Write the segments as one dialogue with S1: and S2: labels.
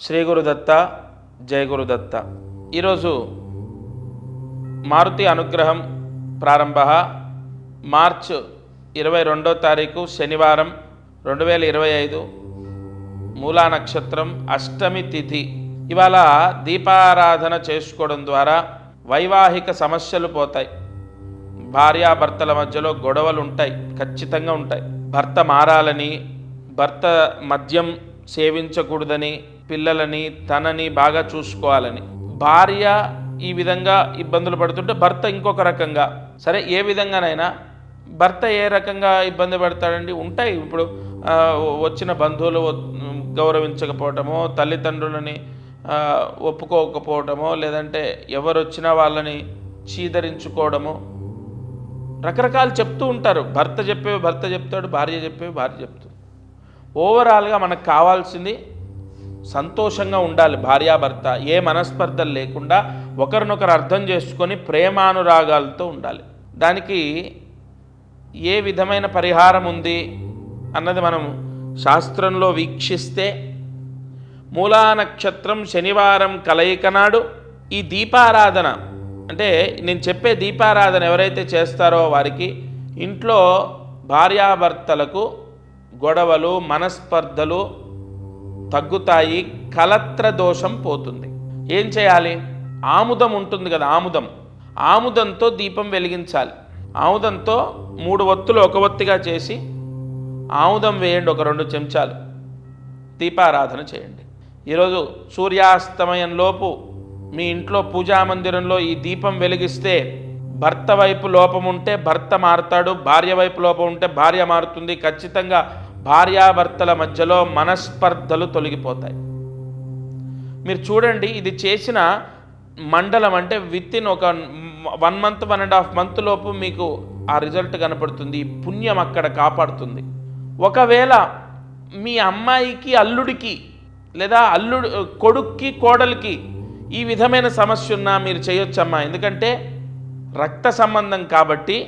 S1: శ్రీ గురుదత్త, జయ గురుదత్త. ఈరోజు మారుతి అనుగ్రహం ప్రారంభ మార్చ్ 22వ తారీఖు శనివారం 2025 మూలా నక్షత్రం అష్టమి తిథి. ఇవాళ దీపారాధన చేసుకోవడం ద్వారా వైవాహిక సమస్యలు పోతాయి. భార్యాభర్తల మధ్యలో గొడవలు ఉంటాయి, ఖచ్చితంగా ఉంటాయి. భర్త మారాలని, భర్త మద్యం సేవించకూడదని, పిల్లలని తనని బాగా చూసుకోవాలని. భార్య ఈ విధంగా ఇబ్బందులు పడుతుంటే భర్త ఇంకొక రకంగా, సరే ఏ విధంగానైనా భర్త ఏ రకంగా ఇబ్బంది పడతాడండి. ఉంటాయి ఇప్పుడు వచ్చిన బంధువులు గౌరవించకపోవటమో, తల్లిదండ్రులని ఒప్పుకోకపోవటమో, లేదంటే ఎవరు వచ్చినా వాళ్ళని చీదరించుకోవడమో, రకరకాలు చెప్తూ ఉంటారు. భర్త చెప్పేవి భర్త చెప్తాడు, భార్య చెప్పేవి భార్య చెప్తాడు. ఓవరాల్గా మనకు కావాల్సింది సంతోషంగా ఉండాలి. భార్యాభర్త ఏ మనస్పర్ధలు లేకుండా ఒకరినొకరు అర్థం చేసుకొని ప్రేమానురాగాలతో ఉండాలి. దానికి ఏ విధమైన పరిహారం ఉంది అన్నది మనం శాస్త్రంలో వీక్షిస్తే, మూలా నక్షత్రం శనివారం కలయిక నాడు ఈ దీపారాధన, అంటే నేను చెప్పే దీపారాధన ఎవరైతే చేస్తారో వారికి ఇంట్లో భార్యాభర్తలకు గొడవలు, మనస్పర్ధలు తగ్గుతాయి, కలత్ర దోషం పోతుంది. ఏం చేయాలి? ఆముదం ఉంటుంది కదా, ఆముదంతో దీపం వెలిగించాలి. ఆముదంతో 3 ఒత్తులు ఒక ఒత్తిగా చేసి ఆముదం వేయండి, ఒక 2 చెంచాలు. దీపారాధన చేయండి. ఈరోజు సూర్యాస్తమయంలోపు మీ ఇంట్లో పూజామందిరంలో ఈ దీపం వెలిగిస్తే భర్త వైపు లోపం ఉంటే భర్త మారుతాడు, భార్య వైపు లోపం ఉంటే భార్య మారుతుంది. ఖచ్చితంగా భార్యాభర్తల మధ్యలో మనస్పర్ధలు తొలగిపోతాయి. మీరు చూడండి, ఇది చేసిన మండలం అంటే వితిన్ ఒక 1 మంత్ 1.5 మంత్ లోపు మీకు ఆ రిజల్ట్ కనపడుతుంది. ఈ పుణ్యం అక్కడ కాపాడుతుంది. ఒకవేళ మీ అమ్మాయికి అల్లుడికి, లేదా కొడుక్కి కోడలికి ఈ విధమైన సమస్య ఉన్నా మీరు చేయొచ్చమ్మా. ఎందుకంటే రక్త సంబంధం కాబట్టి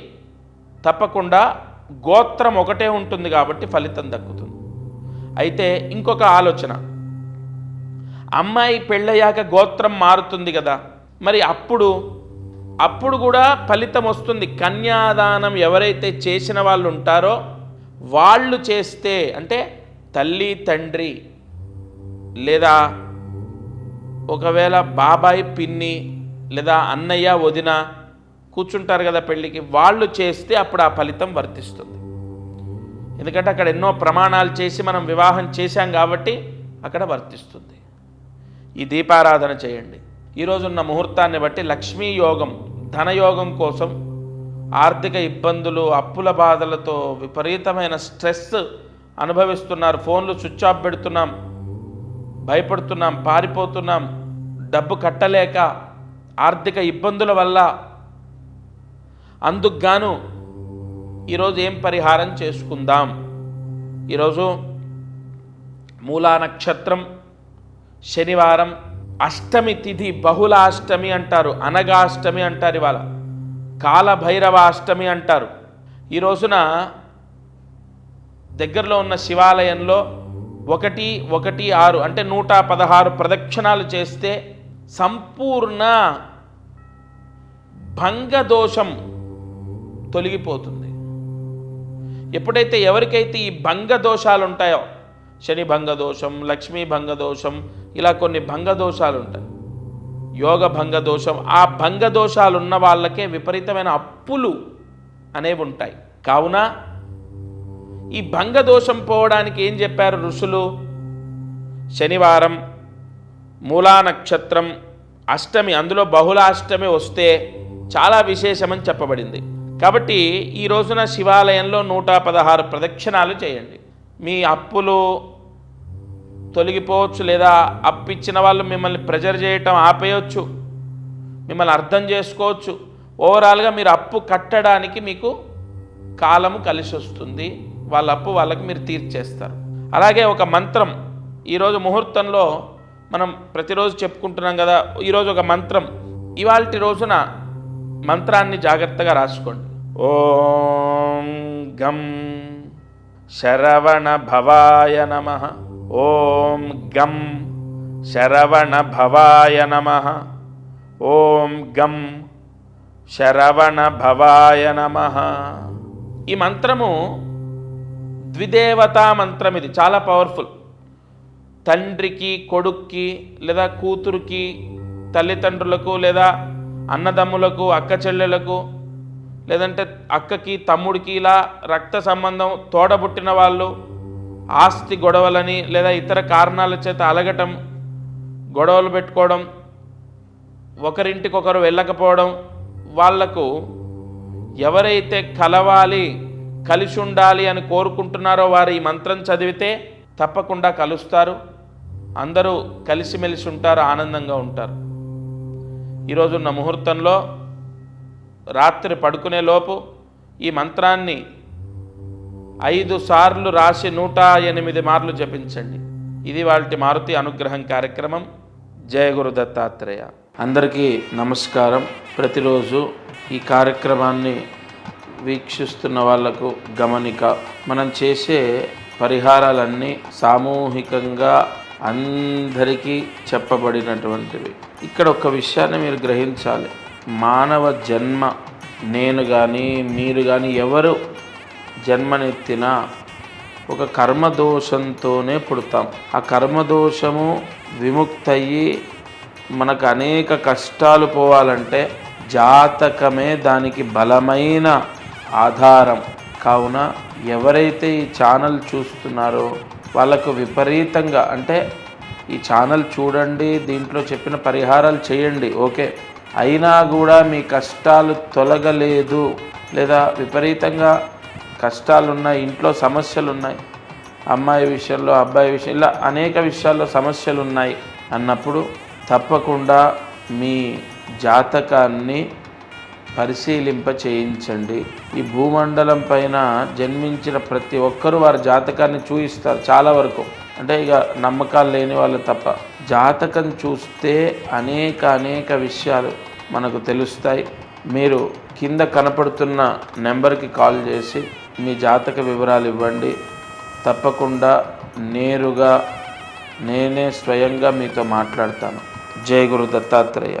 S1: తప్పకుండా గోత్రం ఒకటే ఉంటుంది కాబట్టి ఫలితం దక్కుతుంది. అయితే ఇంకొక ఆలోచన, అమ్మాయి పెళ్ళయ్యాక గోత్రం మారుతుంది కదా, మరి అప్పుడు కూడా ఫలితం వస్తుంది. కన్యాదానం ఎవరైతే చేసిన వాళ్ళు ఉంటారో వాళ్ళు చేస్తే, అంటే తల్లి తండ్రి లేదా ఒకవేళ బాబాయ్ పిన్ని లేదా అన్నయ్య వదిన కూర్చుంటారు కదా పెళ్ళికి, వాళ్ళు చేస్తే అప్పుడు ఆ ఫలితం వర్తిస్తుంది. ఎందుకంటే అక్కడ ఎన్నో ప్రమాణాలు చేసి మనం వివాహం చేశాం కాబట్టి అక్కడ వర్తిస్తుంది. ఈ దీపారాధన చేయండి. ఈరోజున్న ముహూర్తాన్ని బట్టి లక్ష్మీ యోగం, ధనయోగం కోసం ఆర్థిక ఇబ్బందులు, అప్పుల బాధలతో విపరీతమైన స్ట్రెస్ అనుభవిస్తున్నారు. ఫోన్లు స్విచ్ ఆఫ్ పెడుతున్నాం, భయపడుతున్నాం, పారిపోతున్నాం, డబ్బు కట్టలేక, ఆర్థిక ఇబ్బందుల వల్ల. అందుకు గాను ఈరోజు ఏం పరిహారం చేసుకుందాం? ఈరోజు మూలా నక్షత్రం శనివారం అష్టమి తిథి, బహుళాష్టమి అంటారు, అనగాష్టమి అంటారు, ఇవాళ కాలభైరవాష్టమి అంటారు. ఈ రోజున దగ్గరలో ఉన్న శివాలయంలో 116 అంటే 116 ప్రదక్షిణాలు చేస్తే సంపూర్ణ భంగదోషం తొలగిపోతుంది. ఎప్పుడైతే ఎవరికైతే ఈ భంగదోషాలు ఉంటాయో, శని భంగదోషం, లక్ష్మీ భంగదోషం, ఇలా కొన్ని భంగదోషాలు ఉంటాయి, యోగ భంగదోషం, ఆ భంగదోషాలు ఉన్న వాళ్ళకే విపరీతమైన అప్పులు అనేవి ఉంటాయి. కావున ఈ భంగదోషం పోవడానికి ఏం చెప్పారు ఋషులు? శనివారం, మూలా నక్షత్రం, అష్టమి, అందులో బహుళాష్టమి వస్తే చాలా విశేషమని చెప్పబడింది. కాబట్టి ఈ రోజున శివాలయంలో 116 ప్రదక్షిణాలు చేయండి. మీ అప్పులు తొలగిపోవచ్చు, లేదా అప్పిచ్చిన వాళ్ళు మిమ్మల్ని ప్రెజర్ చేయటం ఆపేయచ్చు, మిమ్మల్ని అర్థం చేసుకోవచ్చు. ఓవరాల్గా మీరు అప్పు కట్టడానికి మీకు కాలము కలిసి వస్తుంది. వాళ్ళ అప్పు వాళ్ళకి మీరు తీర్చేస్తారు. అలాగే ఒక మంత్రం ఈరోజు ముహూర్తంలో మనం ప్రతిరోజు చెప్పుకుంటున్నాం కదా, ఈరోజు ఒక మంత్రం, ఇవాల్టి రోజున మంత్రాన్ని జాగ్రత్తగా రాసుకోండి. ఓం గం శరవణ భవాయ నమః. ఓం గం శరవణ భవాయ నమః. ఓం గం శరవణ భవాయ నమః. ఈ మంత్రము ద్విదేవతా మంత్రం. ఇది చాలా పవర్ఫుల్. తండ్రికి, కొడుక్కి, లేదా కూతురుకి, తల్లిదండ్రులకు, లేదా అన్నదమ్ములకు, అక్క చెల్లెలకు, లేదంటే అక్కకి, తమ్ముడికి, ఇలా రక్త సంబంధం తోడబుట్టిన వాళ్ళు ఆస్తి గొడవలని లేదా ఇతర కారణాల చేత అలగటం, గొడవలు పెట్టుకోవడం, ఒకరింటికొకరు వెళ్ళకపోవడం, వాళ్లకు ఎవరైతే కలవాలి, కలిసి ఉండాలి అని కోరుకుంటున్నారో వారు ఈ మంత్రం చదివితే తప్పకుండా కలుస్తారు. అందరూ కలిసిమెలిసి ఉంటారు, ఆనందంగా ఉంటారు. ఈరోజున్న ముహూర్తంలో రాత్రి పడుకునే లోపు ఈ మంత్రాన్ని 5 సార్లు రాసి 108 మార్లు జపించండి. ఇది వాటి మారుతి అనుగ్రహం కార్యక్రమం. జయ గురు దత్తాత్రేయ. అందరికీ నమస్కారం. ప్రతిరోజు ఈ కార్యక్రమాన్ని వీక్షిస్తున్న వాళ్లకు గమనిక, మనం చేసే పరిహారాలన్నీ సామూహికంగా అందరికీ చెప్పబడినటువంటివి. ఇక్కడ ఒక విషయాన్ని మీరు గ్రహించాలి. మానవ జన్మ, నేను కానీ మీరు కానీ ఎవరు జన్మనెత్తినా ఒక కర్మదోషంతోనే పుడతాం. ఆ కర్మదోషము విముక్తయ్యి మనకు అనేక కష్టాలు పోవాలంటే జాతకమే దానికి బలమైన ఆధారం. కావున ఎవరైతే ఈ ఛానల్ చూస్తున్నారో వాళ్ళకు విపరీతంగా, అంటే ఈ ఛానల్ చూడండి, దీంట్లో చెప్పిన పరిహారాలు చేయండి, ఓకే, అయినా కూడా మీ కష్టాలు తొలగలేదు, లేదా విపరీతంగా కష్టాలున్నాయి, ఇంట్లో సమస్యలు ఉన్నాయి, అమ్మాయి విషయంలో, అబ్బాయి విషయం, ఇలా అనేక విషయాల్లో సమస్యలు ఉన్నాయి అన్నప్పుడు తప్పకుండా మీ జాతకాన్ని పరిశీలింప చేయించండి. ఈ భూమండలం పైన జన్మించిన ప్రతి ఒక్కరూ వారి జాతకాన్ని చూయిస్తారు చాలా వరకు. అంటే ఇక నమ్మకాలు లేని వాళ్ళు తప్ప. జాతకం చూస్తే అనేక విషయాలు మనకు తెలుస్తాయి. మీరు కింద కనపడుతున్న నెంబర్కి కాల్ చేసి మీ జాతక వివరాలు ఇవ్వండి. తప్పకుండా నేరుగా నేనే స్వయంగా మీతో మాట్లాడతాను. జయ గురు దత్తాత్రేయ.